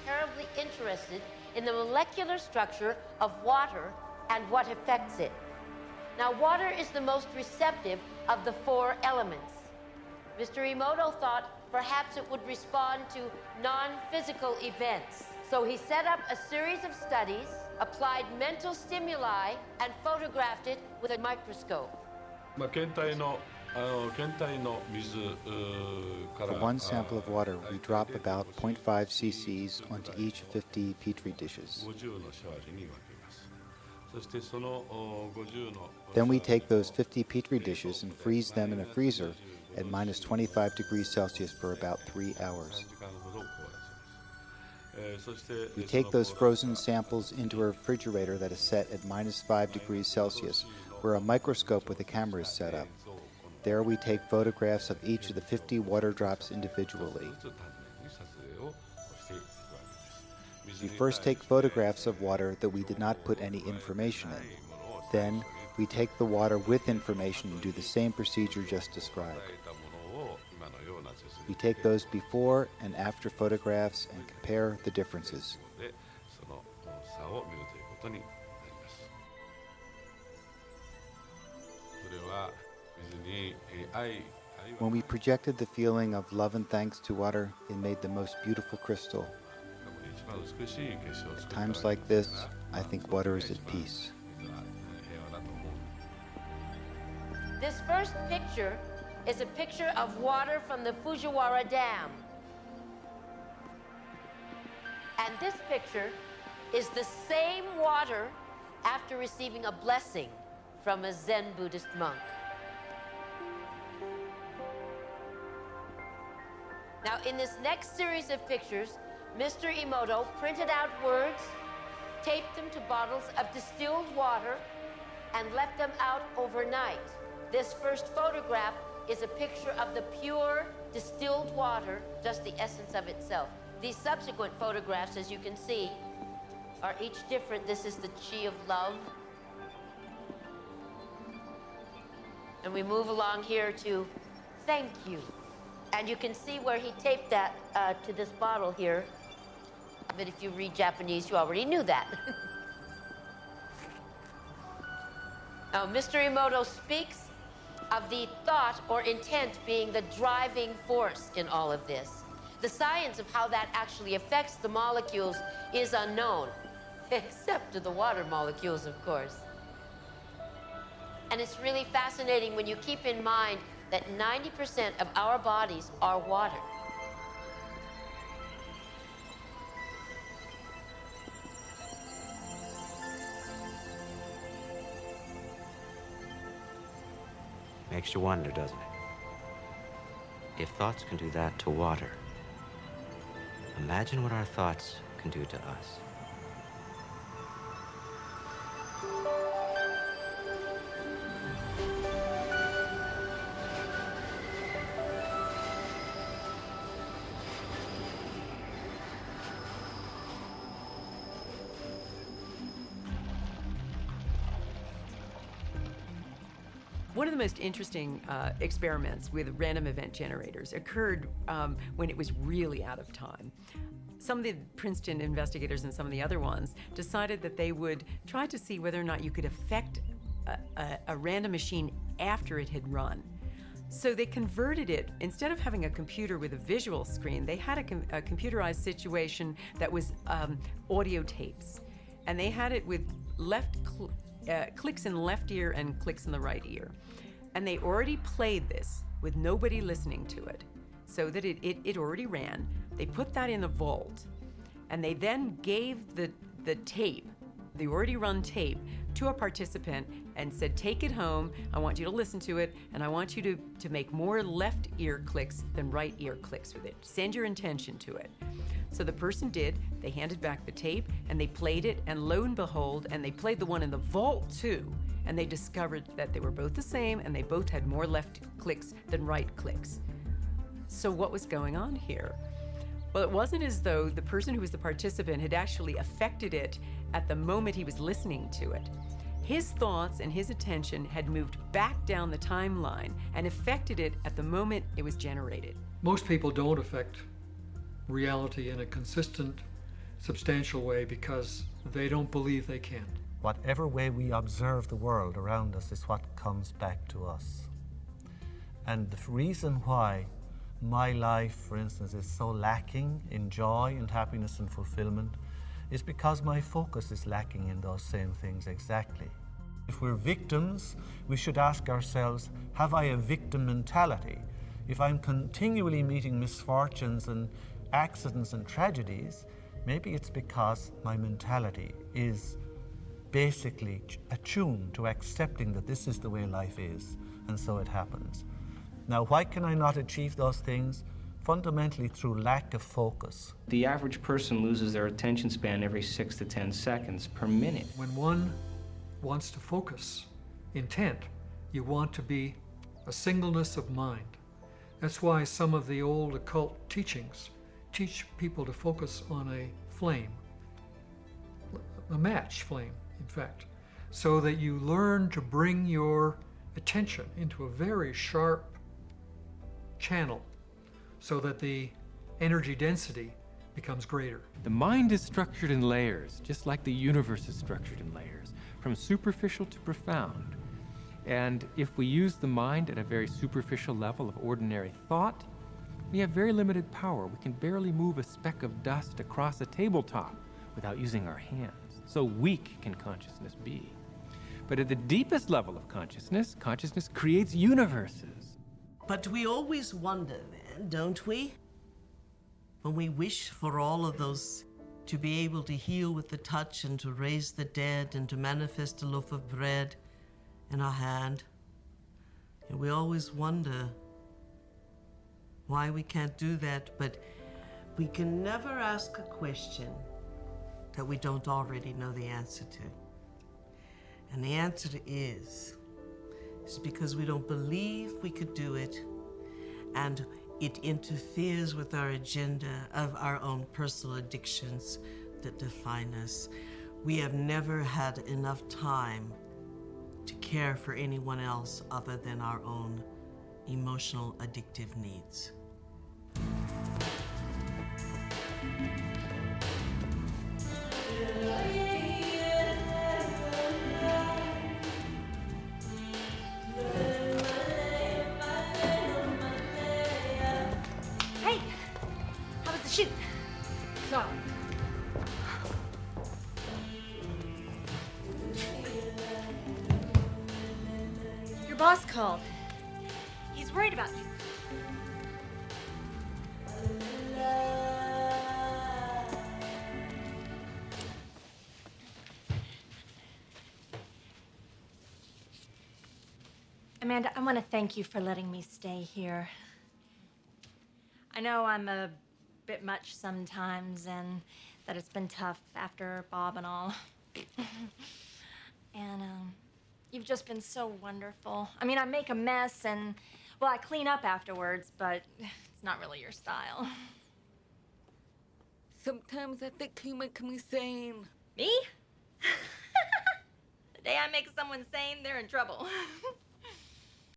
terribly interested in the molecular structure of water and what affects it. Now, water is the most receptive of the four elements. Mr. Emoto thought perhaps it would respond to non-physical events. So he set up a series of studies, applied mental stimuli, and photographed it with a microscope. For one sample of water, we drop about 0.5 cc's onto each 50 petri dishes. Then we take those 50 petri dishes and freeze them in a freezer at minus 25 degrees Celsius for about 3 hours. We take those frozen samples into a refrigerator that is set at minus 5 degrees Celsius, where a microscope with a camera is set up. There we take photographs of each of the 50 water drops individually. We first take photographs of water that we did not put any information in. Then we take the water with information and do the same procedure just described. We take those before and after photographs and compare the differences. When we projected the feeling of love and thanks to water, it made the most beautiful crystal. At times like this, I think water is at peace. This first picture is a picture of water from the Fujiwara Dam. And this picture is the same water after receiving a blessing from a Zen Buddhist monk. Now, in this next series of pictures, Mr. Emoto printed out words, taped them to bottles of distilled water, and left them out overnight. This first photograph is a picture of the pure distilled water, just the essence of itself. These subsequent photographs, as you can see, are each different. This is the chi of love. And we move along here to thank you. And you can see where he taped that to this bottle here. But if you read Japanese, you already knew that. Now, Mr. Emoto speaks of the thought or intent being the driving force in all of this. The science of how that actually affects the molecules is unknown, except to the water molecules, of course. And it's really fascinating when you keep in mind that 90% of our bodies are water. Makes you wonder, doesn't it? If thoughts can do that to water, imagine what our thoughts can do to us. One of the most interesting experiments with random event generators occurred when it was really out of time. Some of the Princeton investigators and some of the other ones decided that they would try to see whether or not you could affect a random machine after it had run. So they converted it, instead of having a computer with a visual screen, they had a computerized situation that was audio tapes. And they had it with clicks in the left ear and clicks in the right ear. And they already played this with nobody listening to it, so that it already ran. They put that in a vault, and they then gave the tape, the already run tape, to a participant and said, take it home, I want you to listen to it, and I want you to make more left ear clicks than right ear clicks with it. Send your intention to it. So the person did. They handed back the tape, and they played it, and lo and behold, and they played the one in the vault too, and they discovered that they were both the same, and they both had more left clicks than right clicks. So what was going on here? Well, it wasn't as though the person who was the participant had actually affected it at the moment he was listening to it. His thoughts and his attention had moved back down the timeline and affected it at the moment it was generated. Most people don't affect reality in a consistent substantial way because they don't believe they can. Whatever way we observe the world around us is what comes back to us. And the reason why my life, for instance, is so lacking in joy and happiness and fulfillment is because my focus is lacking in those same things exactly. If we're victims, we should ask ourselves, have I a victim mentality? If I'm continually meeting misfortunes and accidents and tragedies, maybe it's because my mentality is basically attuned to accepting that this is the way life is, and so it happens. Now, why can I not achieve those things? Fundamentally through lack of focus. The average person loses their attention span every 6 to 10 seconds per minute. When one wants to focus, intent, you want to be a singleness of mind. That's why some of the old occult teachings teach people to focus on a flame, a match flame, in fact, so that you learn to bring your attention into a very sharp channel so that the energy density becomes greater. The mind is structured in layers, just like the universe is structured in layers, from superficial to profound. And if we use the mind at a very superficial level of ordinary thought, we have very limited power. We can barely move a speck of dust across a tabletop without using our hands. So weak can consciousness be. But at the deepest level of consciousness, consciousness creates universes. But we always wonder then, don't we? When we wish for all of those, to be able to heal with the touch and to raise the dead and to manifest a loaf of bread in our hand. And we always wonder why we can't do that, but we can never ask a question that we don't already know the answer to. And the answer is because we don't believe we could do it, and it interferes with our agenda of our own personal addictions that define us. We have never had enough time to care for anyone else other than our own emotional addictive needs. Hey, how was the shoot? Solid. Your boss called. He's worried about you. Amanda, I want to thank you for letting me stay here. I know I'm a bit much sometimes and that it's been tough after Bob and all. And you've just been so wonderful. I mean, I make a mess and, well, I clean up afterwards, but it's not really your style. Sometimes I think you make me sane. Me? The day I make someone sane, they're in trouble.